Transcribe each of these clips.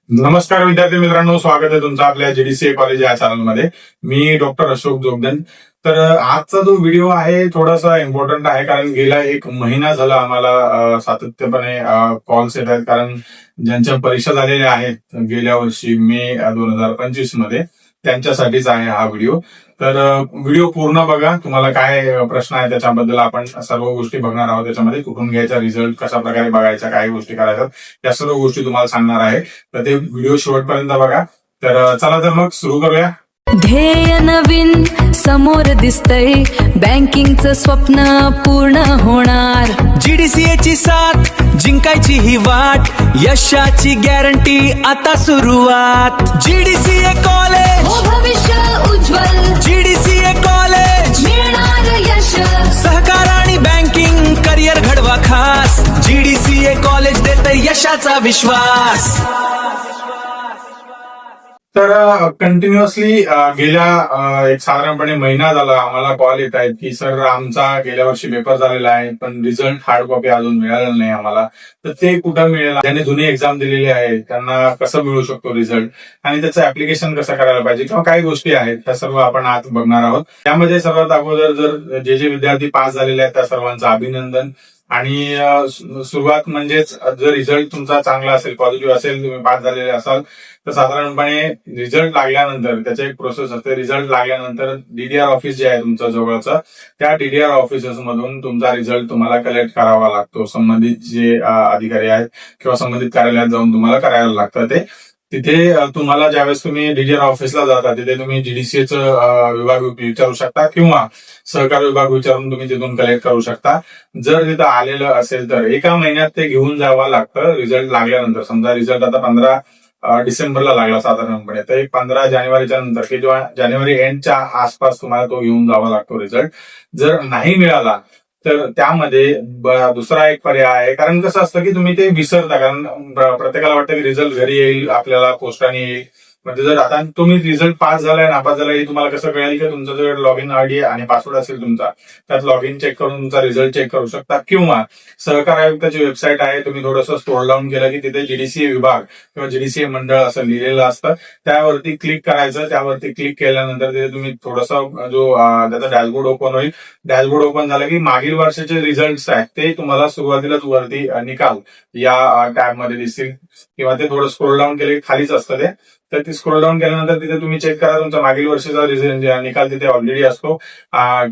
नमस्कार विद्यार्थी मित्रांनो, स्वागत आहे तुमचं आपल्या जीडीसीए कॉलेज या चॅनलमध्ये. मी डॉक्टर अशोक जोगदन. तर आजचा जो व्हिडिओ आहे थोडासा इम्पॉर्टंट आहे, कारण गेला एक महिना झाला आम्हाला सातत्यपणे कॉल्स येत आहेत, कारण ज्यांच्या परीक्षा झालेल्या आहेत गेल्या वर्षी मे 2025 मध्ये त्यांच्यासाठीच आहे हा व्हिडिओ. तर व्हिडिओ पूर्ण बघा, तुम्हाला काय प्रश्न आहे त्याच्याबद्दल आपण सर्व गोष्टी बघणार आहोत. त्याच्यामध्ये कुठून घ्यायचा रिझल्ट, कशा प्रकारे बघायचा, काय गोष्टी करायच्या, या सर्व गोष्टी तुम्हाला सांगणार आहे. तर ते व्हिडिओ शेवटपर्यंत बघा. तर चला तर मग सुरू करूया. ध्येय नवीन समोर दिसतंय, बँकिंगचं स्वप्न पूर्ण होणार. जीडीसीए ची साथ जिंकायची ही वाट, यशाची गॅरंटी आता सुरुवात. जीडीसीए कॉलेज हो भविष्य उज्ज्वल, जीडीसीए कॉलेज मिळणार यश. सहकार आणि बँकिंग करिअर घडवा खास. जीडीसीए कॉलेज देते यशाचा विश्वास. तर कंटिन्युअसली गेल्या एक साधारणपणे महिना झाला आम्हाला कॉल येत आहेत की सर आमचा गेल्या वर्षी पेपर झालेला आहे, पण रिझल्ट हार्ड कॉपी अजून मिळालेला नाही आम्हाला. तर ते कुठं मिळेल, ज्यांनी जुनी एक्झाम दिलेली आहे त्यांना कसं मिळू शकतो रिझल्ट, आणि त्याचं ऍप्लिकेशन कसं करायला पाहिजे, किंवा काही गोष्टी आहेत त्या सर्व आपण आज बघणार आहोत. त्यामध्ये सर्वात अगोदर जर जे विद्यार्थी पास झालेले आहेत त्या सर्वांचं अभिनंदन. आणि सुरुवात म्हणजेच जर रिझल्ट तुमचा चांगला असेल, पॉझिटिव्ह असेल, तुम्ही पास झालेले असाल, तर साधारणपणे रिझल्ट लागल्यानंतर त्याची एक प्रोसेस असते. रिझल्ट लागल्यानंतर डीडीआर ऑफिस जे आहे तुमचं जवळचं, त्या डीडीआर ऑफिसेस मधून तुमचा रिझल्ट तुम्हाला कलेक्ट करावा लागतो. संबंधित जे अधिकारी आहेत किंवा संबंधित कार्यालयात जाऊन तुम्हाला करायला लागतं ते. तिथे तुम्हाला ज्यावेळेस तुम्ही डीडीआर ऑफिसला जाता तिथे तुम्ही जीडीसीएचं विभाग विचारू शकता, किंवा सहकार विभाग विचारून तुम्ही तिथून कलेक्ट करू शकता. जर तिथं आलेलं असेल तर एका महिन्यात ते घेऊन जावं लागतं रिझल्ट लागल्यानंतर. समजा रिझल्ट आता 15 डिसेंबरला लागला साधारणपणे, तर एक 15 जानेवारीच्या नंतर किंवा जानेवारी एंडच्या आसपास तुम्हाला तो घेऊन जावा लागतो रिझल्ट. जर नाही मिळाला तर त्यामध्ये दुसरा एक पर्याय आहे. कारण कसं असतं की तुम्ही ते विसरता, कारण प्रत्येकाला वाटतं की रिझल्ट घरी येईल, आपल्याला पोस्टाने येईल. म्हणजे जर आता तुम्ही रिझल्ट पास झालाय नापास झालाय हे तुम्हाला कसं कळेल, की तुमचा जो लॉग इन आयडी आणि पासवर्ड असेल तुमचा, त्यात लॉग इन चेक करून तुमचा रिझल्ट चेक करू शकता. किंवा सहकार आयुक्ताची वेबसाईट आहे, तुम्ही थोडंसं स्क्रोल डाऊन केलं की तिथे जीडीसीए विभाग किंवा जीडीसीए मंडळ असं लिहिलेलं असतं, त्यावरती क्लिक करायचं. त्यावरती क्लिक केल्यानंतर तिथे तुम्ही थोडासा जो त्याचा डॅशबोर्ड ओपन होईल. डॅशबोर्ड ओपन झालं की मागील वर्षाचे रिझल्ट आहेत ते तुम्हाला सुरुवातीलाच वरती निकाल या टॅब मध्ये दिसतील, किंवा ते थोडं स्क्रोल डाऊन केले खालीच असतं ते. तर ते स्क्रोल डाऊन केल्यानंतर तिथे तुम्ही चेक करा तुमचा मागील वर्षाचा निकाल तिथे ऑलरेडी असतो,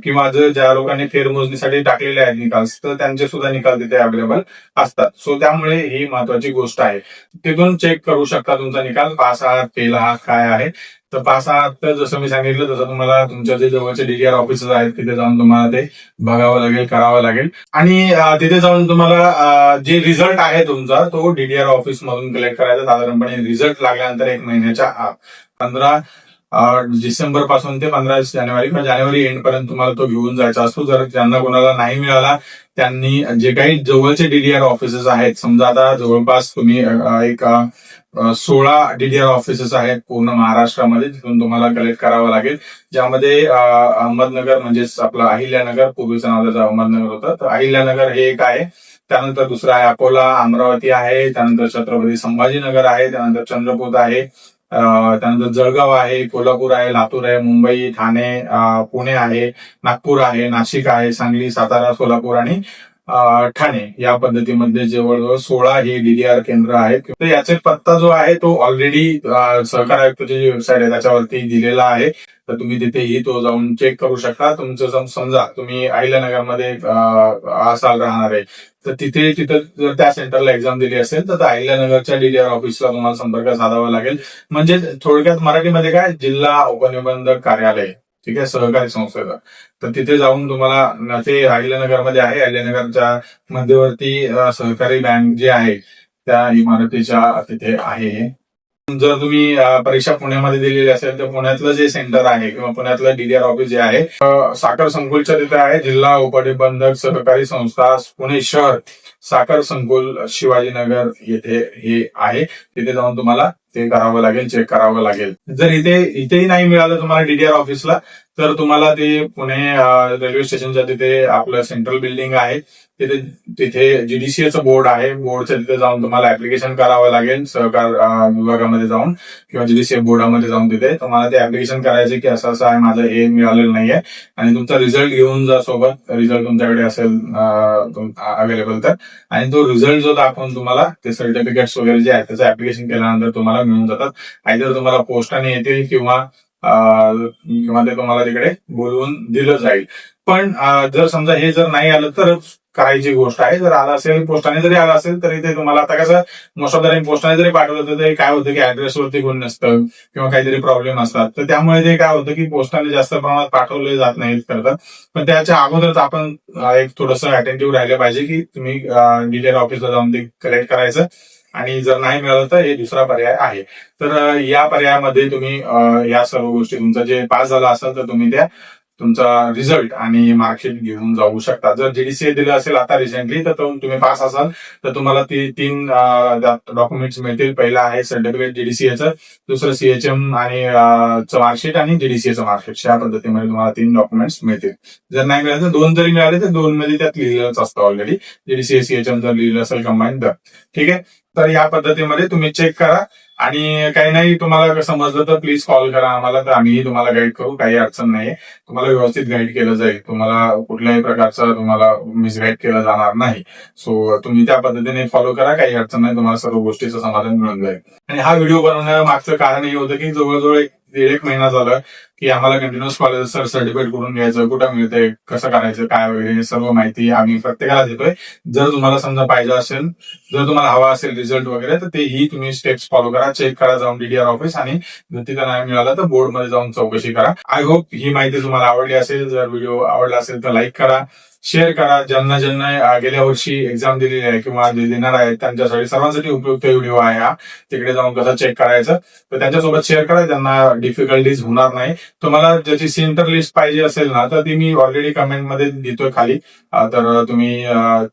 किंवा जर ज्या लोकांनी फेरमोजणीसाठी टाकलेले आहेत निकाल तर त्यांचे सुद्धा निकाल तिथे अवेलेबल असतात. सो त्यामुळे ही महत्वाची गोष्ट आहे. तिथून चेक करू शकता तुमचा निकाल पास आहात, फेल आहात, काय आहे. तर पास आहात तर जसं मी सांगितलं तसं तुम्हाला तुमच्या जे जवळचे डीडीआर ऑफिसेस आहेत तिथे जाऊन तुम्हाला ते बघावं लागेल, करावं लागेल. आणि तिथे जाऊन तुम्हाला जे रिझल्ट आहे तुमचा तो डीडीआर ऑफिस मधून कलेक्ट करायचा. साधारणपणे रिझल्ट लागल्यानंतर एक महिन्याच्या 15 डिसेंबर पासून ते 15 जानेवारी किंवा जानेवारी एंड पर्यंत तुम्हाला तो घेऊन जायचा असतो. जर ज्यांना कोणाला नाही मिळाला त्यांनी जे काही जवळचे डीडीआर ऑफिसेस आहेत, समजा आता जवळपास तुम्ही एक 16 डीडीआर ऑफिसेस आहेत पूर्ण महाराष्ट्रामध्ये, तिथून तुम्हाला कलेक्ट करावं लागेल. ज्यामध्ये अहमदनगर म्हणजेच आपलं अहिल्यानगर, पूर्वीचं नाव त्याचं अहमदनगर होतं, तर अहिल्यानगर हे एक आहे. त्यानंतर दुसरं आहे अकोला, अमरावती आहे, त्यानंतर छत्रपती संभाजीनगर आहे, त्यानंतर चंद्रपूर आहे, त्यानंतर जळगाव आहे, कोल्हापूर आहे, लातूर आहे, मुंबई, ठाणे, पुणे आहे, नागपूर आहे, नाशिक आहे, सांगली, सातारा, सोलापूर आणि ठाणे. या पद्धतीमध्ये जवळजवळ 16 हे डीडीआर केंद्र आहेत. तर याचे पत्ता जो आहे तो ऑलरेडी सहकार आयुक्ताची जी वेबसाईट आहे त्याच्यावरती दिलेला आहे. तर तुम्ही तिथेही तो जाऊन चेक करू शकता. तुमचं समजा तुम्ही अहिल्यानगरमध्ये असाल राहणार आहे, तर तिथं जर त्या सेंटरला एक्झाम दिली असेल तर अहिल्यानगरच्या डीडीआर ऑफिसला तुम्हाला संपर्क साधावा लागेल. म्हणजे थोडक्यात मराठीमध्ये काय, जिल्हा उपनिबंधक कार्यालय, ठीक आहे, सहकारी संस्थेचं. तर तिथे जाऊन तुम्हाला, ते अहिल्यानगरमध्ये आहे, अहिल्यानगरच्या मध्यवर्ती सहकारी बँक जे आहे त्या इमारतीच्या तिथे आहे. जर तुम्ही परीक्षा पुण्यामध्ये दिलेली असेल तर पुण्यातलं जे सेंटर आहे किंवा पुण्यातलं डीडीआर ऑफिस जे आहे साखर संकुलच्या तिथे आहे. जिल्हा उपनिबंधक सहकारी संस्था पुणे शहर, साखर संकुल, शिवाजीनगर येथे हे आहे. तिथे जाऊन तुम्हाला ते करावं लागेल, चेक करावं लागेल. जर इथेही नाही मिळालं तुम्हाला डीडीआर ऑफिसला, तर तुम्हाला ते पुणे रेल्वे स्टेशनच्या तिथे आपलं सेंट्रल बिल्डिंग आहे, तिथे जीडीसीएचं बोर्ड आहे, बोर्डच्या तिथे जाऊन तुम्हाला ऍप्लिकेशन करावं लागेल सहकार विभागामध्ये जाऊन किंवा जीडीसीए बोर्डामध्ये जाऊन तिथे तुम्हाला ते ऍप्लिकेशन करायचे की असं असं आहे, माझं हे मिळालेलं नाहीये, आणि तुमचा रिझल्ट घेऊन जा सोबत. रिझल्ट तुमच्याकडे असेल अवेलेबल तर, आणि तो रिझल्ट जो दाखवून तुम्हाला ते सर्टिफिकेट्स वगैरे जे आहेत त्याचं ऍप्लिकेशन केल्यानंतर तुम्हाला मिळून जातात. आयदर तुम्हाला पोस्टाने येतील किंवा ते तुम्हाला तिकडे बोलवून दिलं जाईल. पण जर समजा हे जर नाही आलं तरच करायची गोष्ट आहे. जर आलं असेल, पोस्टाने जरी आलं असेल तरी ते तुम्हाला, आता कसं मोस्ट ऑफ द टाइम पोस्टाने जरी पाठवलं तर ते काय होतं की ऍड्रेसवरती कोण नसतं किंवा काहीतरी प्रॉब्लेम असतात, तर त्यामुळे ते काय होतं की पोस्टाने जास्त प्रमाणात पाठवले जात नाहीत करतात. पण त्याच्या अगोदरच आपण एक थोडंसं अटेंटिव्ह राहिलं पाहिजे की तुम्ही डीडीआर ऑफिसला जाऊन ते कलेक्ट करायचं. आणि जर नाही मिळालं तर हे दुसरा पर्याय आहे. तर या पर्यायामध्ये तुम्ही या सर्व गोष्टी, तुमचं जे पास झालं असेल तर तुम्ही तुमचा रिझल्ट आणि मार्कशीट घेऊन जाऊ शकता. जर जीडीसीए दिलं असेल आता रिसेंटली, तर तुम्ही पास असाल तर तुम्हाला तीन डॉक्युमेंट्स मिळतील. पहिला आहे सर्टिफिकेट जीडीसीएचं, दुसरं सीएचएम आणि मार्कशीट आणि जीडीसीएचं मार्कशीट. या पद्धतीमध्ये तुम्हाला 3 डॉक्युमेंट्स मिळतील. जर नाही मिळालं तर 2 जरी मिळाले तर 2 मध्ये त्यात लिहिलंच असतं ऑलरेडी. जीडीसीए सीएचएम जर लिहिलं असेल कंबाईन तर ठीक आहे. तर या पद्धतीमध्ये तुम्ही चेक करा, आणि काही नाही तुम्हाला समजलं तर प्लीज कॉल करा आम्हाला, तर आम्हीही तुम्हाला गाईड करू. काही अडचण नाहीये, तुम्हाला व्यवस्थित गाईड केलं जाईल. तुम्हाला कुठल्याही प्रकारचं तुम्हाला मिसगाईड केलं जाणार नाही. सो तुम्ही त्या पद्धतीने फॉलो करा, काही अडचण नाही, तुम्हाला सर्व गोष्टीचं समाधान मिळून जाईल. आणि हा व्हिडिओ बनवण्यामागचं कारण हे होतं की जवळजवळ 1.5 महिना झाला की आम्हाला कंटिन्युअस कॉलेज सर्टिफिकेट करून घ्यायचं, कुठं मिळतंय, कसं करायचं, काय वगैरे सर्व माहिती आम्ही प्रत्येकाला देतोय. जर तुम्हाला समजा पाहिजे असेल, जर तुम्हाला हवा असेल रिझल्ट वगैरे, तर तेही तुम्ही स्टेप्स फॉलो करा. चेक करा जाऊन डीडीआर ऑफिस, आणि जर तिथं नाही मिळालं तर बोर्डमध्ये जाऊन चौकशी करा. आय होप ही माहिती तुम्हाला आवडली असेल. जर व्हिडिओ आवडला असेल तर लाईक करा, शेअर करा. ज्यांना गेल्या वर्षी एक्झाम दिलेली आहे किंवा जे देणार आहेत त्यांच्यासाठी, सर्वांसाठी उपयुक्त व्हिडिओ आहे हा. तिकडे जाऊन कसं चेक करायचं तर त्यांच्यासोबत शेअर करा, त्यांना डिफिकल्टीज होणार नाही. तुम्हाला ज्याची सेंटर लिस्ट पाहिजे असेल ना, तर ती मी ऑलरेडी कमेंटमध्ये देतोय खाली, तर तुम्ही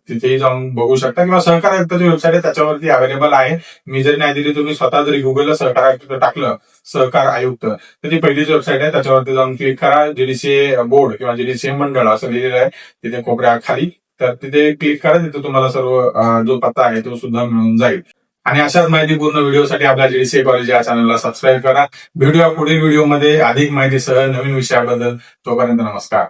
तिथेही जाऊन बघू शकता, किंवा सहकार आयुक्ताची वेबसाईट आहे त्याच्यावरती अवेलेबल आहे. मी जरी नाही दिली, तुम्ही स्वतः जरी गुगलला सहकार आयुक्त टाकलं, सहकार आयुक्त, तर ती पहिलीच वेबसाईट आहे. त्याच्यावरती जाऊन क्लिक करा. जीडीसीए बोर्ड किंवा जीडीसीए मंडळ असं लिहिलेलं आहे तिथे कोपऱ्या खाली, तर तिथे क्लिक करा. तिथे तुम्हाला सर्व जो पत्ता आहे तो सुद्धा मिळून जाईल. आणि अशाच माहितीपूर्ण व्हिडिओसाठी आपल्या जीडीसीए कॉलेज या चॅनलला सबस्क्राईब करा. भेटूया पुढील व्हिडिओमध्ये अधिक माहितीसह नवीन विषयाबद्दल. तोपर्यंत नमस्कार.